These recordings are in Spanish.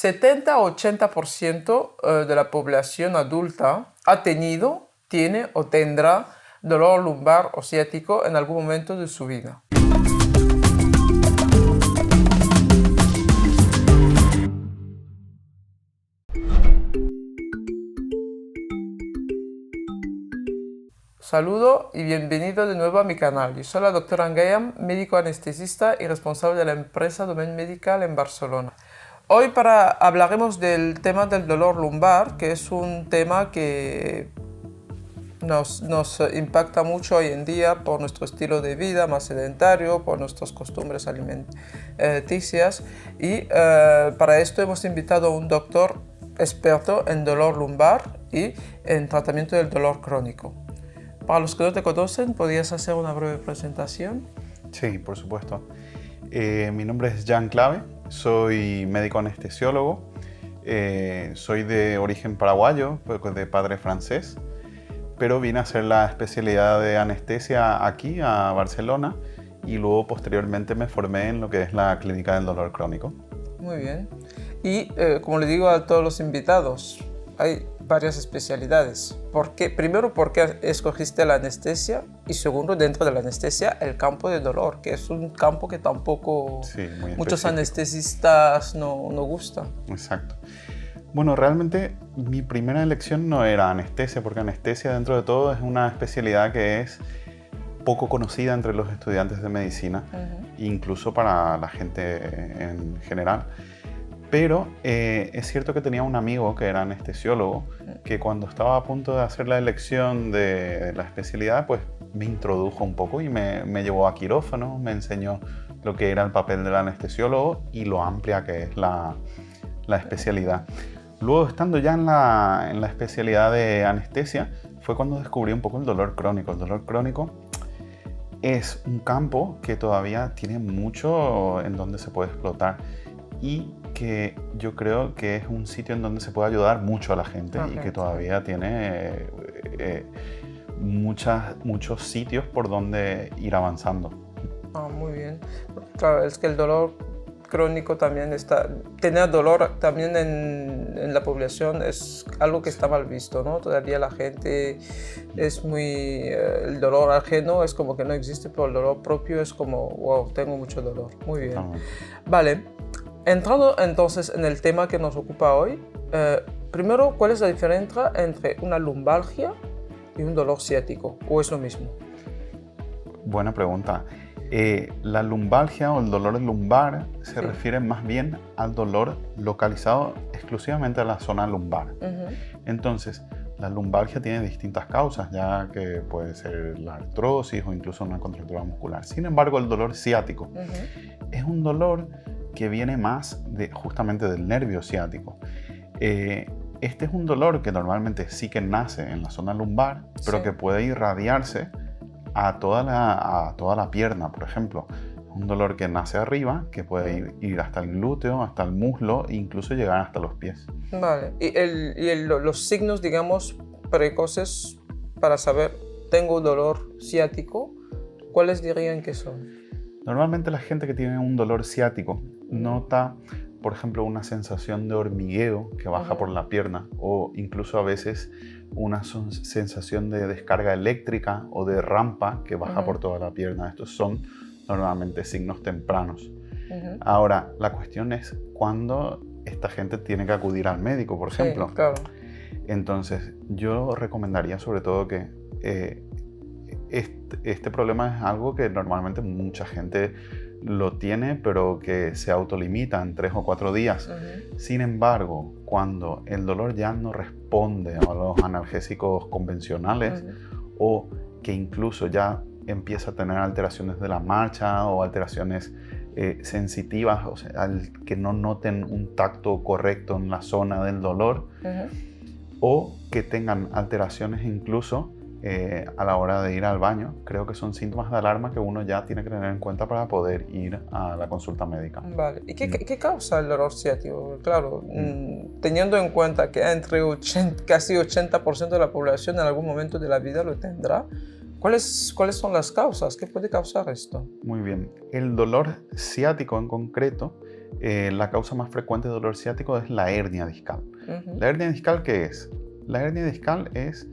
70-80% de la población adulta ha tenido, tiene o tendrá dolor lumbar o ciático en algún momento de su vida. Saludo y bienvenido de nuevo a mi canal. Yo soy la doctora Ngayam, médico anestesista y responsable de la empresa Domain Medical en Barcelona. Hoy hablaremos del tema del dolor lumbar, que es un tema que nos impacta mucho hoy en día por nuestro estilo de vida más sedentario, por nuestras costumbres alimenticias. Y para esto hemos invitado a un doctor experto en dolor lumbar y en tratamiento del dolor crónico. Para los que no te conocen, ¿podrías hacer una breve presentación? Sí, por supuesto. Mi nombre es Jan Clave, soy médico anestesiólogo, soy de origen paraguayo, de padre francés, pero vine a hacer la especialidad de anestesia aquí, a Barcelona, y luego posteriormente me formé en lo que es la clínica del dolor crónico. Muy bien. Y como le digo a todos los invitados, hay varias especialidades. Primero, ¿por qué escogiste la anestesia? Y segundo, dentro de la anestesia, el campo de dolor, que es un campo que tampoco muchos anestesistas no gustan. Exacto. Bueno, realmente mi primera elección no era anestesia, porque anestesia dentro de todo es una especialidad que es poco conocida entre los estudiantes de medicina, incluso para la gente en general. Pero es cierto que tenía un amigo que era anestesiólogo, que cuando estaba a punto de hacer la elección de la especialidad, pues me introdujo un poco y me llevó a quirófano, me enseñó lo que era el papel del anestesiólogo y lo amplia que es la especialidad. Luego, estando ya en la especialidad de anestesia, fue cuando descubrí un poco el dolor crónico. El dolor crónico es un campo que todavía tiene mucho en donde se puede explotar y que yo creo que es un sitio en donde se puede ayudar mucho a la gente y que todavía tiene muchos sitios por donde ir avanzando. Muy bien. Claro, es que el dolor crónico también tener dolor también en la población es algo que está mal visto, ¿no? Todavía la gente es el dolor ajeno es como que no existe, pero el dolor propio es como, wow, tengo mucho dolor. Muy bien. Vale. Entrando entonces en el tema que nos ocupa hoy, primero, ¿cuál es la diferencia entre una lumbalgia y un dolor ciático? ¿O es lo mismo? Buena pregunta. La lumbalgia o el dolor lumbar se refiere más bien al dolor localizado exclusivamente a la zona lumbar. Entonces, la lumbalgia tiene distintas causas, ya que puede ser la artrosis o incluso una contractura muscular. Sin embargo, el dolor ciático es un dolor que viene más justamente del nervio ciático. Este es un dolor que normalmente sí que nace en la zona lumbar, pero que puede irradiarse a toda la pierna, por ejemplo. Un dolor que nace arriba, que puede ir hasta el glúteo, hasta el muslo e incluso llegar hasta los pies. Vale. ¿Y los signos, digamos, precoces para saber tengo dolor ciático, cuáles dirían que son? Normalmente la gente que tiene un dolor ciático nota, por ejemplo, una sensación de hormigueo que baja por la pierna o incluso a veces una sensación de descarga eléctrica o de rampa que baja por toda la pierna. Estos son normalmente signos tempranos. Ahora, la cuestión es cuándo esta gente tiene que acudir al médico, por ejemplo. Sí, claro. Entonces, yo recomendaría sobre todo que este problema es algo que normalmente mucha gente lo tiene, pero que se autolimita en 3 o 4 días. Sin embargo, cuando el dolor ya no responde a los analgésicos convencionales o que incluso ya empieza a tener alteraciones de la marcha o alteraciones sensitivas, o sea, al que no noten un tacto correcto en la zona del dolor, o que tengan alteraciones incluso a la hora de ir al baño, creo que son síntomas de alarma que uno ya tiene que tener en cuenta para poder ir a la consulta médica. Vale. ¿Y qué causa el dolor ciático? Claro, teniendo en cuenta que casi 80% de la población en algún momento de la vida lo tendrá, ¿cuáles son las causas? ¿Qué puede causar esto? Muy bien. El dolor ciático en concreto la causa más frecuente de dolor ciático es la hernia discal. ¿La hernia discal qué es? La hernia discal es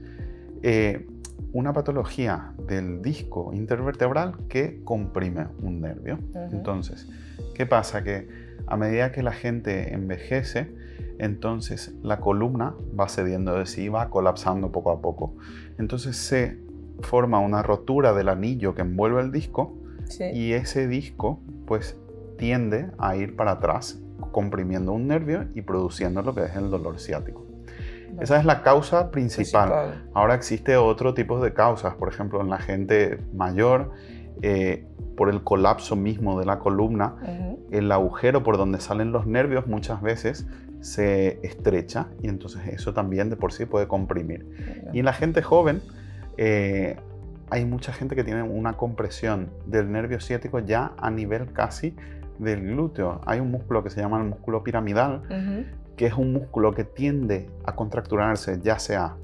una patología del disco intervertebral que comprime un nervio. Entonces, ¿qué pasa? Que a medida que la gente envejece, entonces la columna va cediendo de sí, va colapsando poco a poco. Entonces se forma una rotura del anillo que envuelve el disco, sí, y ese disco pues tiende a ir para atrás, comprimiendo un nervio y produciendo lo que es el dolor ciático. Vale. Esa es la causa principal. Ahora existe otro tipo de causas, por ejemplo en la gente mayor, por el colapso mismo de la columna, el agujero por donde salen los nervios muchas veces se estrecha y entonces eso también de por sí puede comprimir. Y en la gente joven hay mucha gente que tiene una compresión del nervio ciático ya a nivel casi del glúteo. Hay un músculo que se llama el músculo piramidal, que es un músculo que tiende a contracturarse ya sea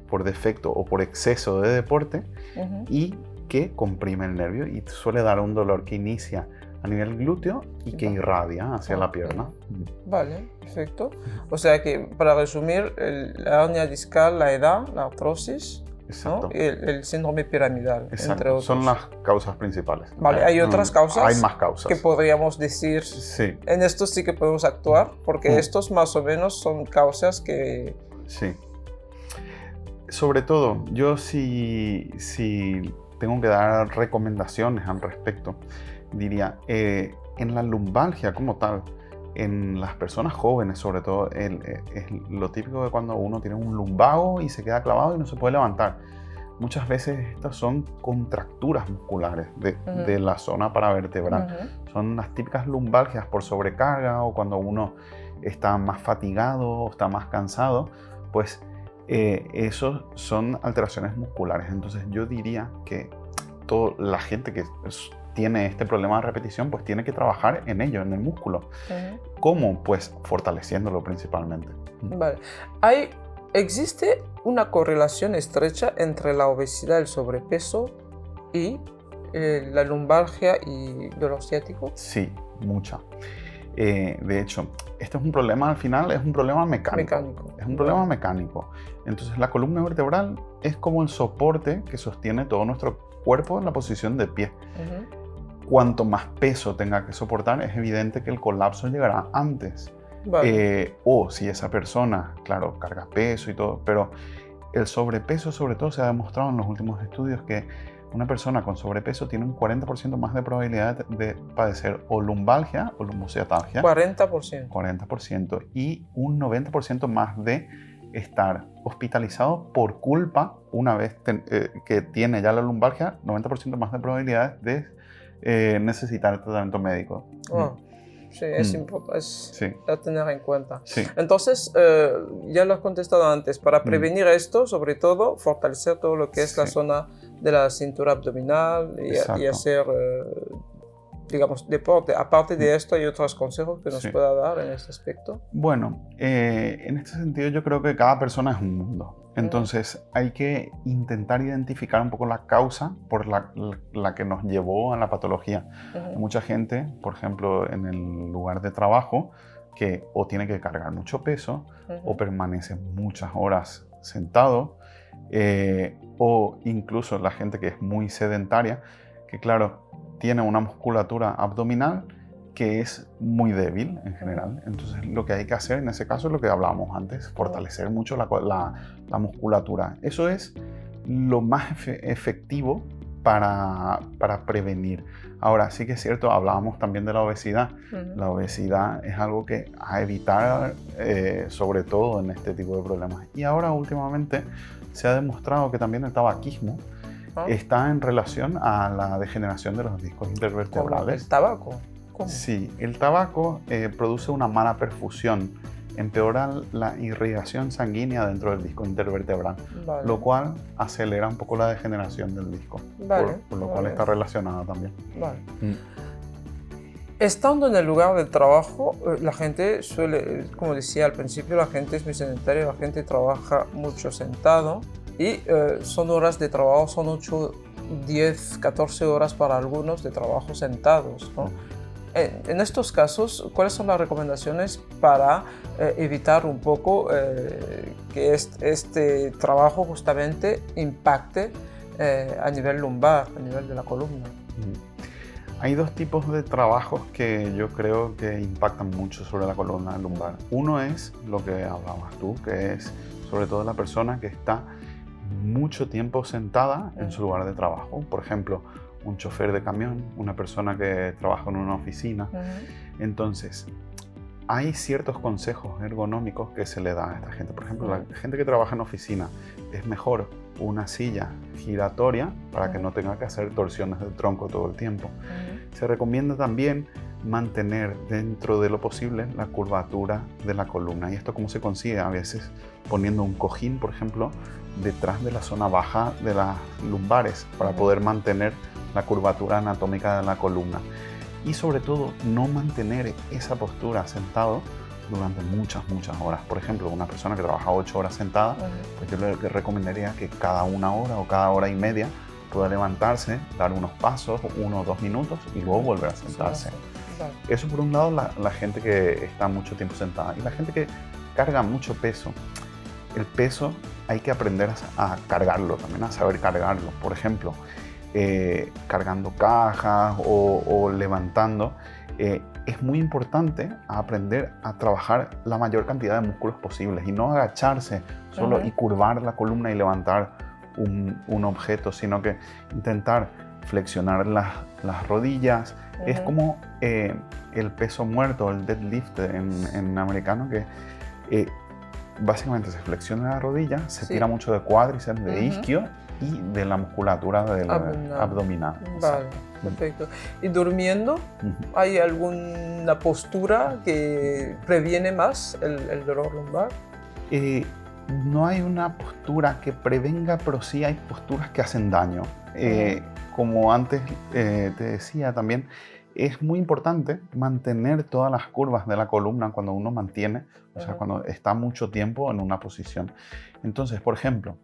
por defecto o por exceso de deporte y que comprime el nervio y suele dar un dolor que inicia a nivel glúteo y que irradia hacia la pierna. Vale, perfecto. O sea que, para resumir, la hernia discal, la edad, la artrosis, ¿no? Y el síndrome piramidal, exacto, entre otros. Son las causas principales. Vale, ¿hay otras causas? Hay más causas. Que podríamos decir, sí, en esto sí que podemos actuar, porque estos más o menos son causas que... Sí. Sobre todo, yo si tengo que dar recomendaciones al respecto, diría, en la lumbalgia como tal, en las personas jóvenes sobre todo, es lo típico de cuando uno tiene un lumbago y se queda clavado y no se puede levantar. Muchas veces estas son contracturas musculares de la zona paravertebral. Son las típicas lumbalgias por sobrecarga o cuando uno está más fatigado o está más cansado, pues eso son alteraciones musculares. Entonces yo diría que toda la gente que tiene este problema de repetición pues tiene que trabajar en ello, en el músculo. ¿Cómo? Pues fortaleciéndolo principalmente. Vale. ¿Existe una correlación estrecha entre la obesidad, el sobrepeso y la lumbalgia y dolor ciático? Sí, mucha. De hecho, esto es un problema, al final es un problema mecánico. Es un problema mecánico. Entonces la columna vertebral es como el soporte que sostiene todo nuestro cuerpo en la posición de pie. Cuanto más peso tenga que soportar, es evidente que el colapso llegará antes. Vale. O si esa persona, claro, carga peso y todo, pero el sobrepeso sobre todo se ha demostrado en los últimos estudios que una persona con sobrepeso tiene un 40% más de probabilidad de padecer o lumbalgia o lumbociatalgia. 40%. 40%. Y un 90% más de estar hospitalizado por culpa, una vez que tiene ya la lumbalgia, 90% más de probabilidades de necesitar tratamiento médico. Sí, es importante a tener en cuenta. Sí. Entonces, ya lo has contestado antes, para prevenir esto, sobre todo, fortalecer todo lo que es la zona de la cintura abdominal y hacer, digamos, deporte. Aparte de esto, ¿hay otros consejos que nos pueda dar en este aspecto? Bueno, en este sentido yo creo que cada persona es un mundo. Entonces hay que intentar identificar un poco la causa por la que nos llevó a la patología. Hay mucha gente, por ejemplo, en el lugar de trabajo, que o tiene que cargar mucho peso o permanece muchas horas sentado, o incluso la gente que es muy sedentaria, que claro, tiene una musculatura abdominal que es muy débil en general. Entonces lo que hay que hacer en ese caso es lo que hablábamos antes, fortalecer mucho la musculatura. Eso es lo más efectivo para prevenir. Ahora sí que es cierto, hablábamos también de la obesidad. La obesidad es algo que a evitar, sobre todo en este tipo de problemas. Y ahora últimamente se ha demostrado que también el tabaquismo está en relación a la degeneración de los discos intervertebrales. ¿El tabaco? ¿Cómo? Sí, el tabaco produce una mala perfusión, empeora la irrigación sanguínea dentro del disco intervertebral, lo cual acelera un poco la degeneración del disco, por lo cual está relacionada también. Estando en el lugar del trabajo, la gente suele, como decía al principio, la gente es muy sedentaria, la gente trabaja mucho sentado y son horas de trabajo, son 8, 10, 14 horas para algunos de trabajo sentados, ¿no? En estos casos, ¿cuáles son las recomendaciones para evitar un poco que este trabajo justamente impacte a nivel lumbar, a nivel de la columna? Hay dos tipos de trabajos que yo creo que impactan mucho sobre la columna lumbar. Uno es lo que hablabas tú, que es sobre todo la persona que está mucho tiempo sentada en su lugar de trabajo. Por ejemplo, un chofer de camión, una persona que trabaja en una oficina. Entonces, hay ciertos consejos ergonómicos que se le da a esta gente. Por ejemplo, la gente que trabaja en oficina, es mejor una silla giratoria para que no tenga que hacer torsiones del tronco todo el tiempo. Se recomienda también mantener dentro de lo posible la curvatura de la columna. ¿Y esto cómo se consigue? A veces poniendo un cojín, por ejemplo, detrás de la zona baja de las lumbares para poder mantener la curvatura anatómica de la columna. Y sobre todo, no mantener esa postura sentado durante muchas horas. Por ejemplo, una persona que trabaja 8 horas sentada, pues yo le recomendaría que cada 1 hora o cada hora y media pueda levantarse, dar unos pasos, 1 o 2 minutos y luego volver a sentarse. Eso por un lado, la gente que está mucho tiempo sentada. Y la gente que carga mucho peso. El peso hay que aprender a cargarlo, también a saber cargarlo. Por ejemplo, cargando cajas o levantando. Es muy importante aprender a trabajar la mayor cantidad de músculos posibles y no agacharse solo y curvar la columna y levantar un objeto, sino que intentar flexionar las rodillas. Es como el peso muerto, el deadlift en americano, que básicamente se flexiona la rodilla, se tira mucho de cuádriceps, de isquio y de la musculatura del abdominal. Vale, perfecto. ¿Y durmiendo hay alguna postura que previene más el dolor lumbar? No hay una postura que prevenga, pero sí hay posturas que hacen daño. Como antes te decía también, es muy importante mantener todas las curvas de la columna cuando uno mantiene, o sea, cuando está mucho tiempo en una posición. Entonces, por ejemplo,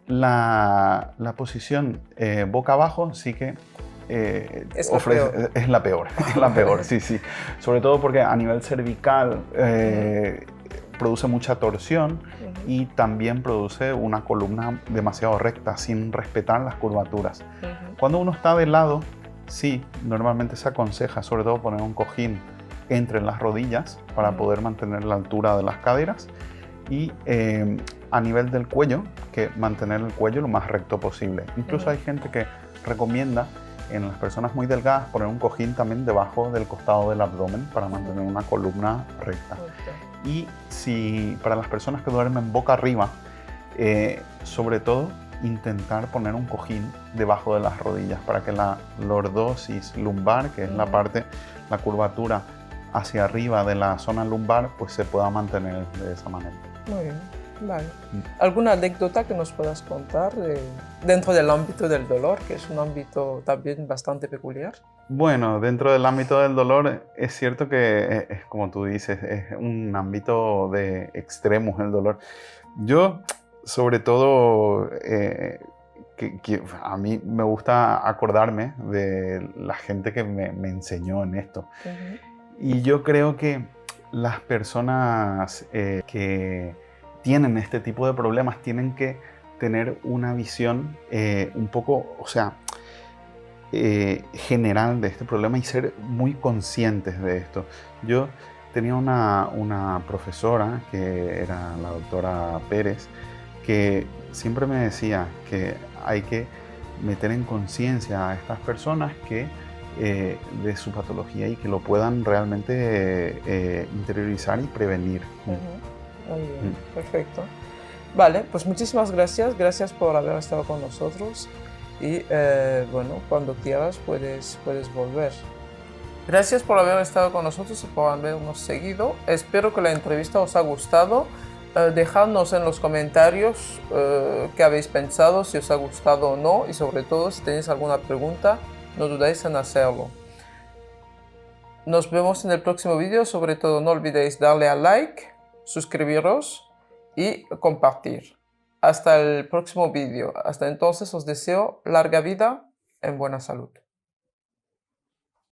la posición boca abajo sí que es la peor, es la peor, sí. Sobre todo porque a nivel cervical produce mucha torsión y también produce una columna demasiado recta sin respetar las curvaturas. Cuando uno está de lado, sí, normalmente se aconseja sobre todo poner un cojín entre las rodillas para poder mantener la altura de las caderas y a nivel del cuello, que mantener el cuello lo más recto posible. Incluso hay gente que recomienda en las personas muy delgadas poner un cojín también debajo del costado del abdomen para mantener una columna recta. Y si para las personas que duermen boca arriba, sobre todo intentar poner un cojín debajo de las rodillas para que la lordosis lumbar, que es la parte, la curvatura hacia arriba de la zona lumbar, pues se pueda mantener de esa manera. Muy bien, vale. ¿Alguna anécdota que nos puedas contar dentro del ámbito del dolor, que es un ámbito también bastante peculiar? Bueno, dentro del ámbito del dolor es cierto que, es como tú dices, es un ámbito de extremos el dolor. Yo, sobre todo, que a mí me gusta acordarme de la gente que me enseñó en esto. Y yo creo que las personas que tienen este tipo de problemas tienen que tener una visión un poco, o sea, general de este problema y ser muy conscientes de esto. Yo tenía una profesora que era la doctora Pérez, que siempre me decía que hay que meter en conciencia a estas personas que de su patología y que lo puedan realmente interiorizar y prevenir. Muy bien, perfecto. Vale, pues muchísimas gracias por haber estado con nosotros y bueno, cuando quieras puedes volver. Gracias por haber estado con nosotros y por habernos seguido. Espero que la entrevista os ha gustado. Dejadnos en los comentarios qué habéis pensado, si os ha gustado o no, y sobre todo si tenéis alguna pregunta, no dudéis en hacerlo. Nos vemos en el próximo vídeo. Sobre todo no olvidéis darle a like, suscribiros y compartir. Hasta el próximo vídeo. Hasta entonces os deseo larga vida en buena salud.